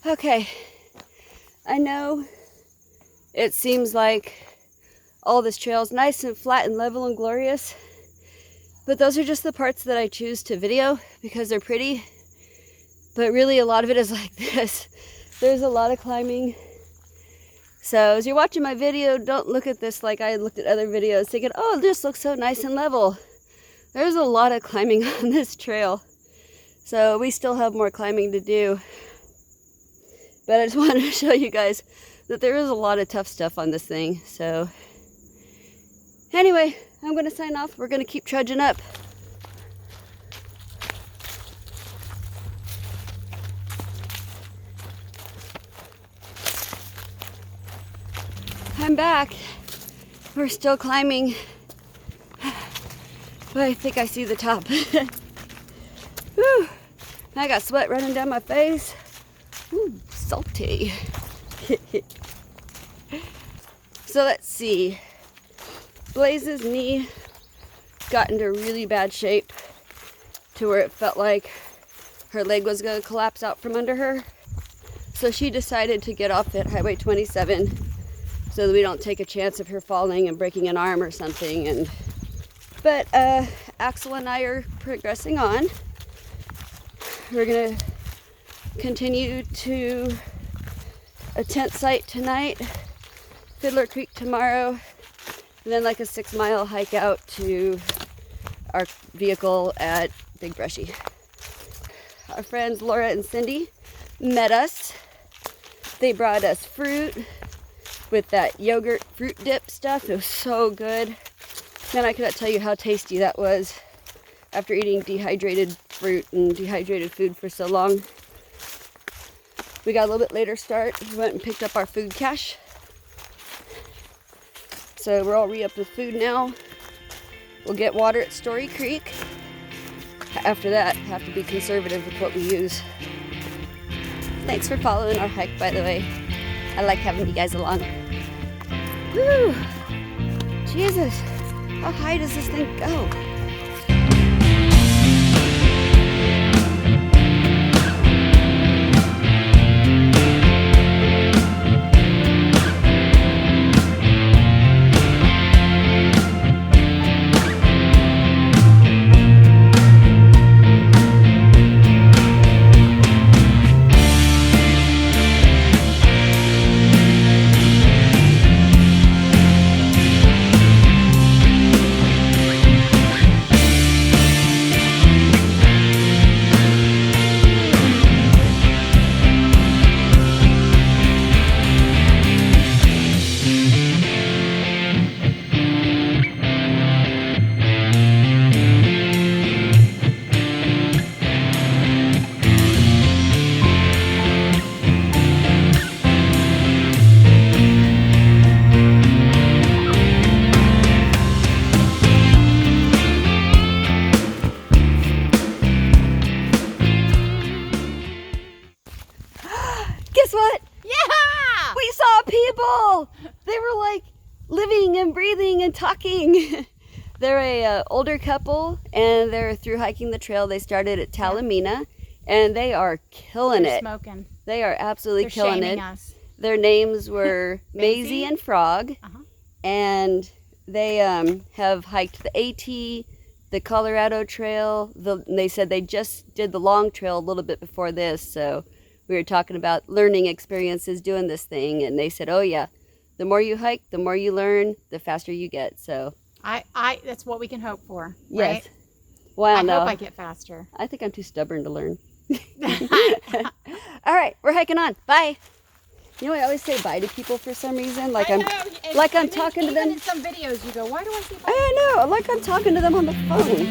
Okay, I know it seems like all this trail is nice and flat and level and glorious, but those are just the parts that I choose to video because they're pretty. But really a lot of it is like this. There's a lot of climbing. So as you're watching my video, don't look at this like I looked at other videos thinking, oh, this looks so nice and level. There's a lot of climbing on this trail. So we still have more climbing to do. But I just wanted to show you guys that there is a lot of tough stuff on this thing. So anyway, I'm going to sign off. We're going to keep trudging up. I'm back. We're still climbing. But I think I see the top. Whew. I got sweat running down my face. Ooh, salty. So let's see. Blaze's knee got into really bad shape to where it felt like her leg was going to collapse out from under her. So she decided to get off at Highway 27 so that we don't take a chance of her falling and breaking an arm or something. But Axel and I are progressing on. We're gonna continue to a tent site tonight, Fiddler Creek tomorrow, and then like a 6-mile hike out to our vehicle at Big Brushy. Our friends Laura and Cindy met us. They brought us fruit with that yogurt fruit dip stuff. It was so good. Man, I cannot tell you how tasty that was after eating dehydrated fruit and dehydrated food for so long. We got a little bit later start. We went and picked up our food cache. So we're all re-upped with food now. We'll get water at Story Creek. After that, have to be conservative with what we use. Thanks for following our hike, by the way. I like having you guys along. Woo! Jesus! How high does this thing go? Guess what? Yeah! We saw people! They were like living and breathing and talking. They're a older couple and they're through hiking the trail. They started at Talamina and they are killing They're it. Smoking. They are absolutely They're killing shaming it. us. Their names were Maisie and Frog. And they have hiked the AT, the Colorado Trail. They said they just did the long trail a little bit before this. So we were talking about learning experiences doing this thing. And they said, oh yeah, the more you hike, the more you learn, the faster you get. So that's what we can hope for. yes. Right? Well, I no. hope I get faster. I think I'm too stubborn to learn. All right, we're hiking on. Bye. You know, I always say bye to people for some reason. Like I'm talking to them. Even in some videos, you go, "Why do I say bye?" I know, like I'm talking to them on the phone.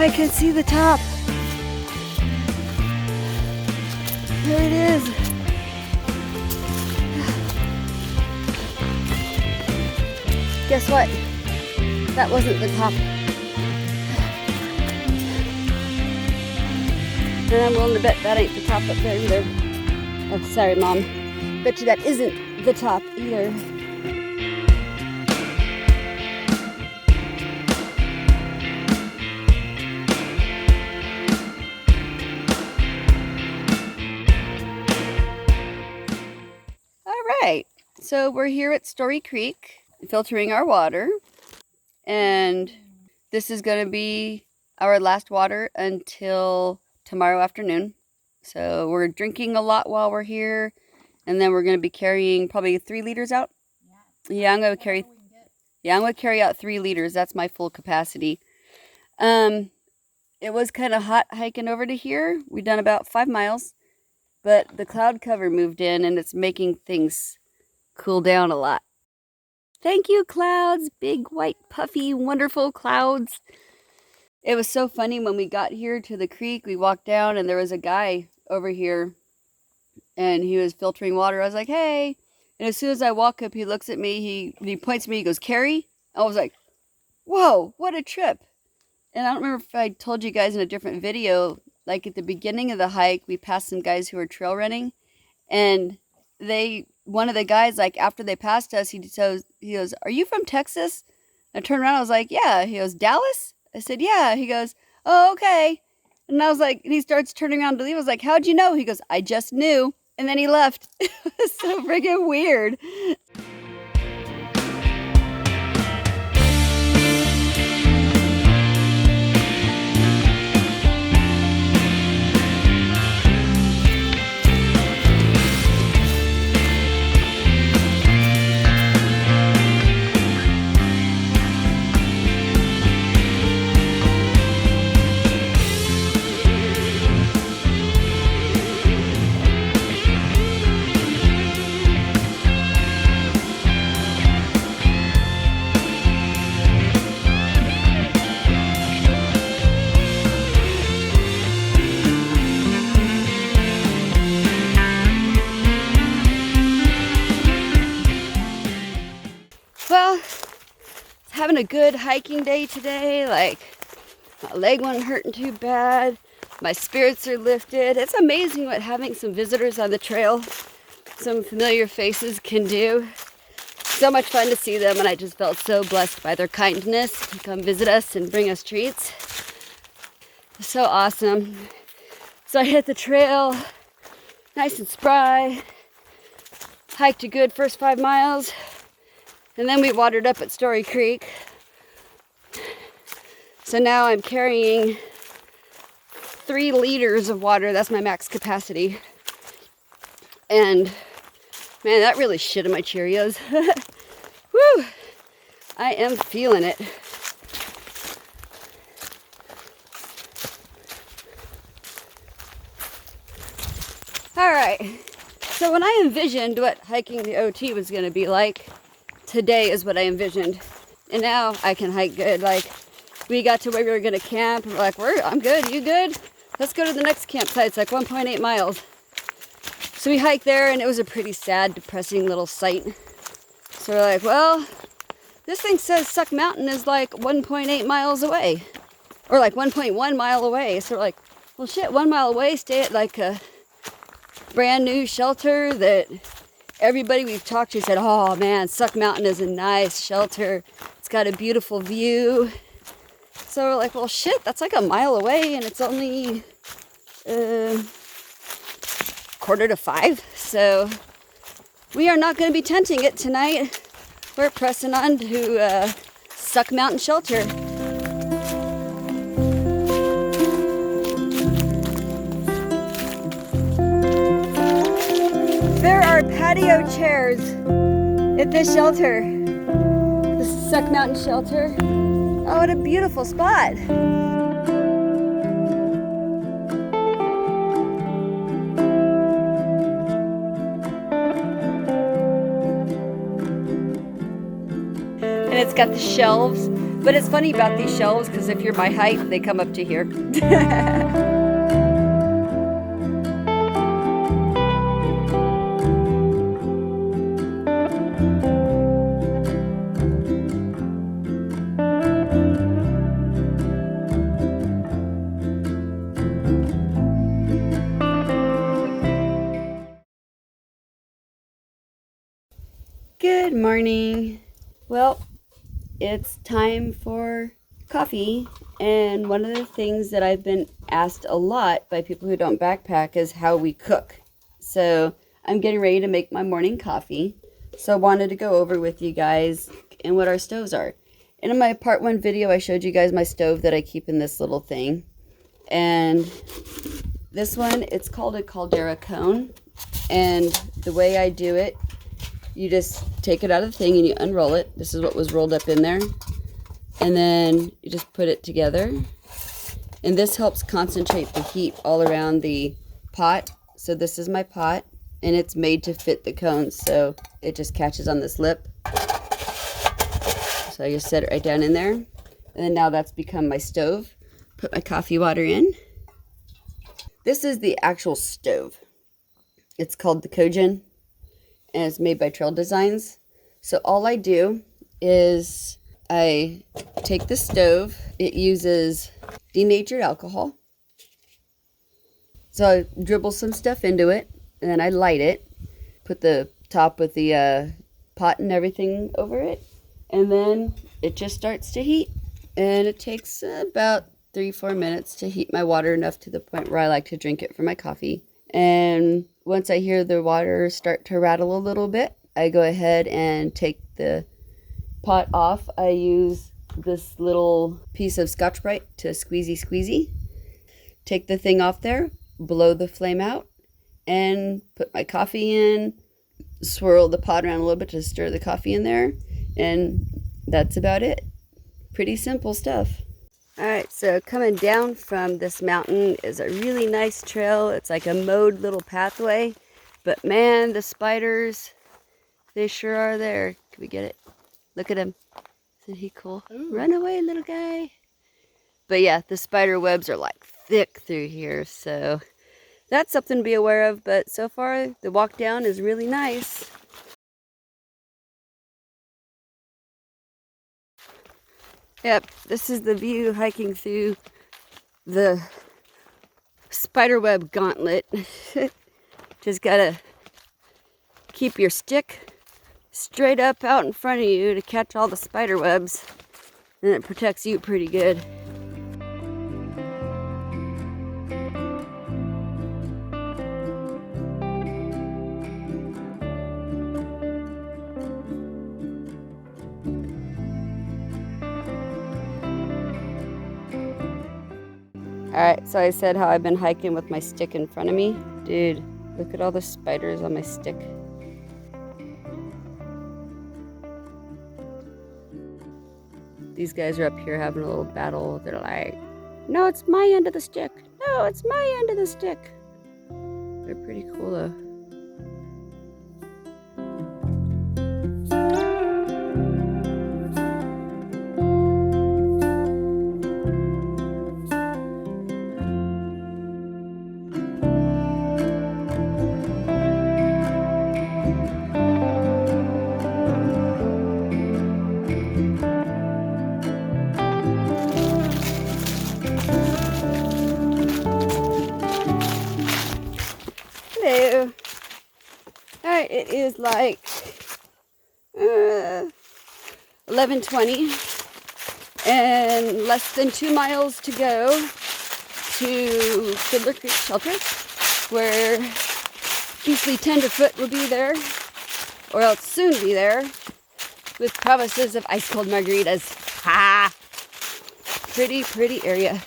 I can see the top. There it is. Guess what? That wasn't the top. And I'm willing to bet that ain't the top up there either. Oh, sorry, Mom. Bet you that isn't the top either. So we're here at Story Creek, filtering our water, and this is going to be our last water until tomorrow afternoon. So we're drinking a lot while we're here, and then we're going to be carrying probably 3 liters out. Yeah, I'm going to carry out 3 liters. That's my full capacity. It was kind of hot hiking over to here. We've done about 5 miles, but the cloud cover moved in and it's making things cool down a lot. Thank you, clouds. Big, white, puffy, wonderful clouds. It was so funny when we got here to the creek. We walked down and there was a guy over here and he was filtering water. I was like, hey. And as soon as I walk up, he looks at me. He points at me. He goes, Carrie? I was like, whoa, what a trip. And I don't remember if I told you guys in a different video, like at the beginning of the hike, we passed some guys who were trail running. And one of the guys, like after they passed us, he goes, are you from Texas? I turned around, I was like, yeah. He goes, Dallas? I said, yeah. He goes, oh, okay. And I was like, and he starts turning around to leave. I was like, how'd you know? He goes, I just knew. And then he left. It was so freaking weird. Well, having a good hiking day today. Like, my leg wasn't hurting too bad. My spirits are lifted. It's amazing what having some visitors on the trail, some familiar faces can do. So much fun to see them, and I just felt so blessed by their kindness to come visit us and bring us treats. So awesome. So I hit the trail, nice and spry. Hiked a good first 5 miles. And then we watered up at Story Creek. So now I'm carrying 3 liters of water. That's my max capacity. And man, that really shit in my Cheerios. Woo! I am feeling it. All right. So when I envisioned what hiking the OT was going to be like, today is what I envisioned. And now I can hike good. Like, we got to where we were going to camp. And we're like, I'm good. You good? Let's go to the next campsite. It's like 1.8 miles. So we hiked there, and it was a pretty sad, depressing little sight. So we're like, well, this thing says Suck Mountain is like 1.8 miles away. Or like 1.1 mile away. So we're like, well, shit, 1 mile away, stay at like a brand new shelter that everybody we've talked to said, oh man, Suck Mountain is a nice shelter. It's got a beautiful view. So we're like, well, shit, that's like a mile away, and it's only 4:45. So we are not going to be tenting it tonight. We're pressing on to Suck Mountain Shelter. There are patio chairs at this shelter, the Suck Mountain Shelter. Oh, what a beautiful spot. And it's got the shelves, but it's funny about these shelves because if you're my height, they come up to here. Good morning. Well, it's time for coffee, and one of the things that I've been asked a lot by people who don't backpack is how we cook. So I'm getting ready to make my morning coffee. So I wanted to go over with you guys and what our stoves are. And in my part 1 video, I showed you guys my stove that I keep in this little thing. And this one, it's called a caldera cone. And the way I do it, you just take it out of the thing and you unroll it. This is what was rolled up in there. And then you just put it together. And this helps concentrate the heat all around the pot. So this is my pot. And it's made to fit the cones, so it just catches on this lip. So I just set it right down in there. And then now that's become my stove. Put my coffee water in. This is the actual stove. It's called the Kojin, and it's made by Trail Designs. So all I do is I take the stove. It uses denatured alcohol. So I dribble some stuff into it. And then I light it, put the top with the pot and everything over it, and then it just starts to heat. And it takes about 3-4 minutes to heat my water enough to the point where I like to drink it for my coffee. And once I hear the water start to rattle a little bit, I go ahead and take the pot off. I use this little piece of Scotch-Brite to squeezy. Take the thing off there, blow the flame out, and put my coffee in, swirl the pot around a little bit to stir the coffee in there, and that's about it. Pretty simple stuff. Alright, so coming down from this mountain is a really nice trail. It's like a mowed little pathway, but man, the spiders, they sure are there. Can we get it? Look at him. Isn't he cool? Ooh. Run away, little guy. But yeah, the spider webs are like thick through here, so that's something to be aware of, but so far the walk down is really nice. Yep, this is the view hiking through the spiderweb gauntlet. Just gotta keep your stick straight up out in front of you to catch all the spider webs, and it protects you pretty good. Alright, so I said how I've been hiking with my stick in front of me. Dude, look at all the spiders on my stick. These guys are up here having a little battle. They're like, no, it's my end of the stick. No, it's my end of the stick. They're pretty cool though. Hello. Alright, it is like 11:20 and less than 2 miles to go to Fiddler Creek Shelter, where Beastly Tenderfoot will be there, or else soon be there, with promises of ice cold margaritas. Ha! Pretty area.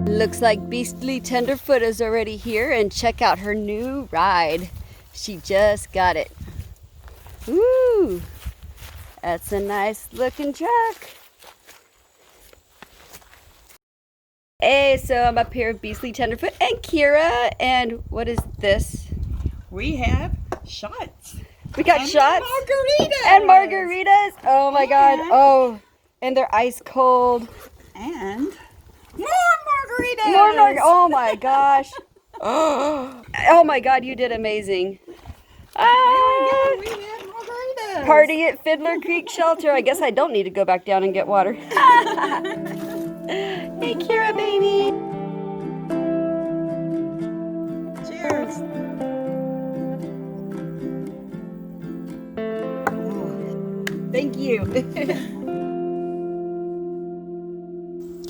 Looks like Beastly Tenderfoot is already here, and check out her new ride. She just got it. Woo! That's a nice looking truck. Hey, so I'm up here with Beastly Tenderfoot and Kira, and what is this? We have shots. We got shots? Margaritas. And margaritas? Oh my god. Oh, and they're ice cold. And more margaritas. margaritas. More oh my gosh. Oh my God, you did amazing. Ah, We had margaritas. party at Fiddler Creek Shelter. I guess I don't need to go back down and get water. Hey, Kira, baby. Cheers. Thank you.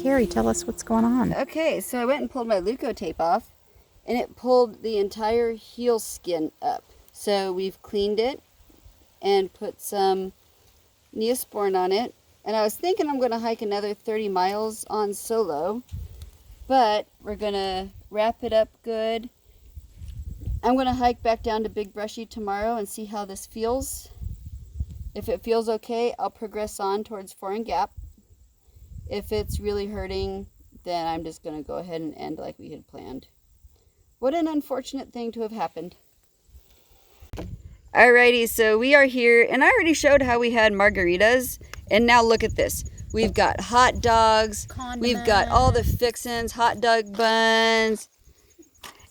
Carrie, tell us what's going on. Okay, so I went and pulled my Leuco tape off, and it pulled the entire heel skin up. So we've cleaned it and put some Neosporin on it. And I was thinking I'm going to hike another 30 miles on solo, but we're going to wrap it up good. I'm going to hike back down to Big Brushy tomorrow and see how this feels. If it feels okay, I'll progress on towards Foreign Gap. If it's really hurting, then I'm just going to go ahead and end like we had planned. What an unfortunate thing to have happened. Alrighty, so we are here, and I already showed how we had margaritas, and now look at this. We've got hot dogs, we've got all the fixins, hot dog buns.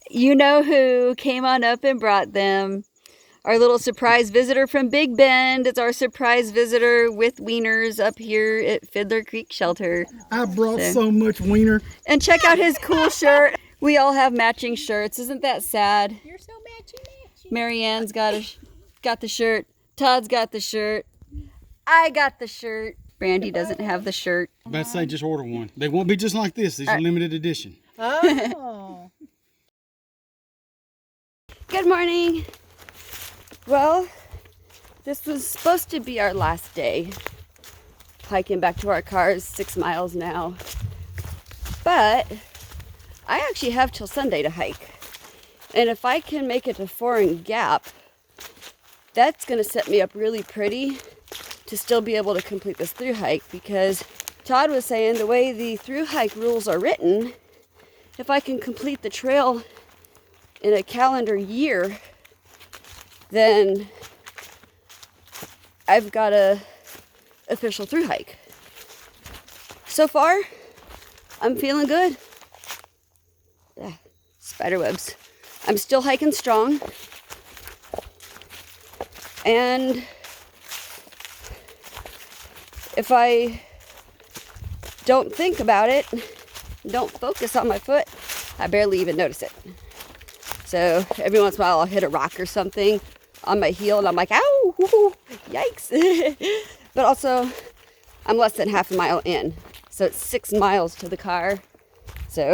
You know who came on up and brought them. Our little surprise visitor from Big Bend. It's our surprise visitor with wieners up here at Fiddler Creek Shelter. I brought so much wiener. And check out his cool shirt. We all have matching shirts. Isn't that sad? You're so matchy. Marianne's got the shirt. Todd's got the shirt. I got the shirt. Brandy doesn't have the shirt. I'm about to say just order one. They won't be just like this. These are limited edition. Oh. Good morning. Well, this was supposed to be our last day. Hiking back to our cars, 6 miles now. But I actually have till Sunday to hike. And if I can make it to Foreign Gap, that's going to set me up really pretty to still be able to complete this through hike, because Todd was saying the way the through hike rules are written, if I can complete the trail in a calendar year, then I've got a official through hike. So far, I'm feeling good. Spider webs. I'm still hiking strong. And if I don't think about it, don't focus on my foot, I barely even notice it. So every once in a while I'll hit a rock or something on my heel and I'm like, ow, whoo, yikes. But also I'm less than half a mile in. So it's 6 miles to the car. So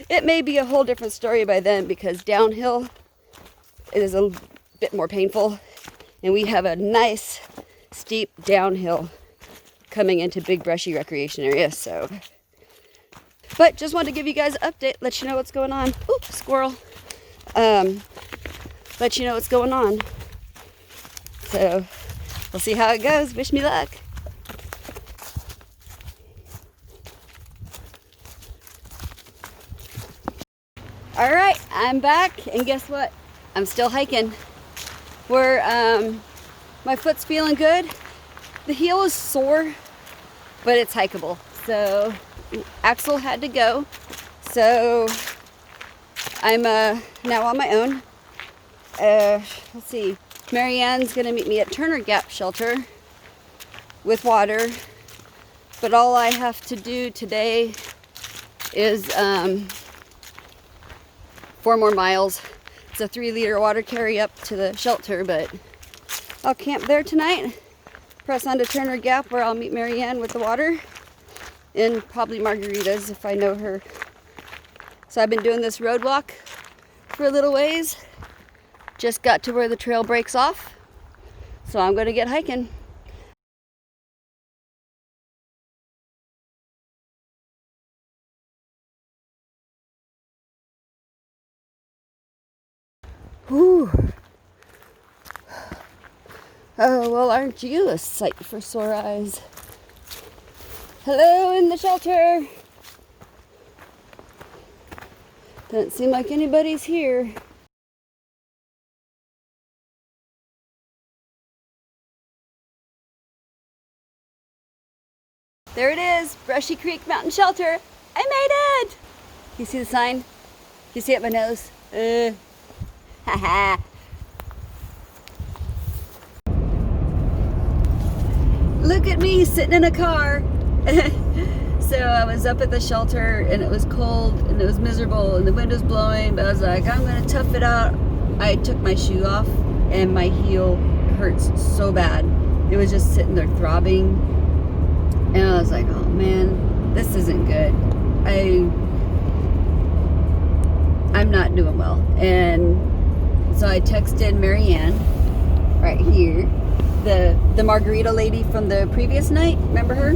it may be a whole different story by then, because downhill is a bit more painful. And we have a nice steep downhill coming into Big Brushy Recreation Area. So, but just wanted to give you guys an update, let you know what's going on. Oop, squirrel. Let you know what's going on. So we'll see how it goes. Wish me luck. All right, I'm back, and guess what? I'm still hiking. My foot's feeling good. The heel is sore, but it's hikeable. So Axel had to go. So I'm now on my own. Let's see. Marianne's gonna meet me at Turner Gap Shelter with water. But all I have to do today is 4 more miles. It's a 3-liter water carry up to the shelter, but I'll camp there tonight. Press on to Turner Gap, where I'll meet Marianne with the water and probably margaritas if I know her. So I've been doing this road walk for a little ways. Just got to where the trail breaks off. So I'm gonna get hiking. Whew. Oh, well, aren't you a sight for sore eyes? Hello in the shelter. Doesn't seem like anybody's here. There it is, Brushy Creek Mountain Shelter. I made it! You see the sign? You see it in my nose? Haha. Look at me sitting in a car. So I was up at the shelter and it was cold and it was miserable and the wind was blowing, but I was like, I'm gonna tough it out. I took my shoe off and my heel hurts so bad. It was just sitting there throbbing. And I was like, oh man, this isn't good. I'm not doing well. And so I texted Marianne right here, the margarita lady from the previous night, remember her?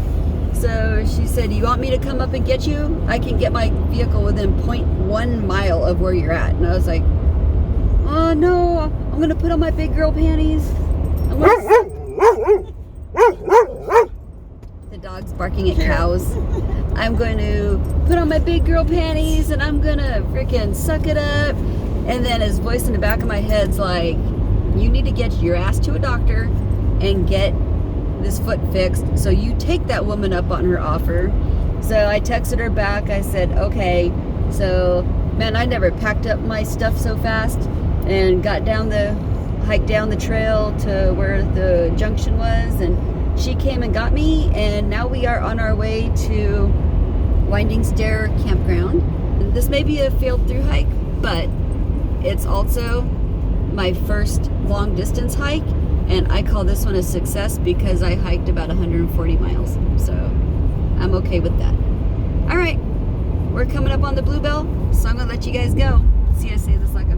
So she said, you want me to come up and get you? I can get my vehicle within 0.1 mile of where you're at. And I was like, oh no, I'm gonna put on my big girl panties. The dog's barking at cows. I'm going to put on my big girl panties and I'm gonna freaking suck it up. And then his voice in the back of my head's like, you need to get your ass to a doctor and get this foot fixed. So you take that woman up on her offer. So I texted her back. I said, okay. So, man, I never packed up my stuff so fast and hiked down the trail to where the junction was. And she came and got me. And now we are on our way to Winding Stair Campground. And this may be a failed through hike, but it's also my first long distance hike. And I call this one a success because I hiked about 140 miles. So I'm okay with that. All right, we're coming up on the Bluebell, so I'm gonna let you guys go. See, I say this like a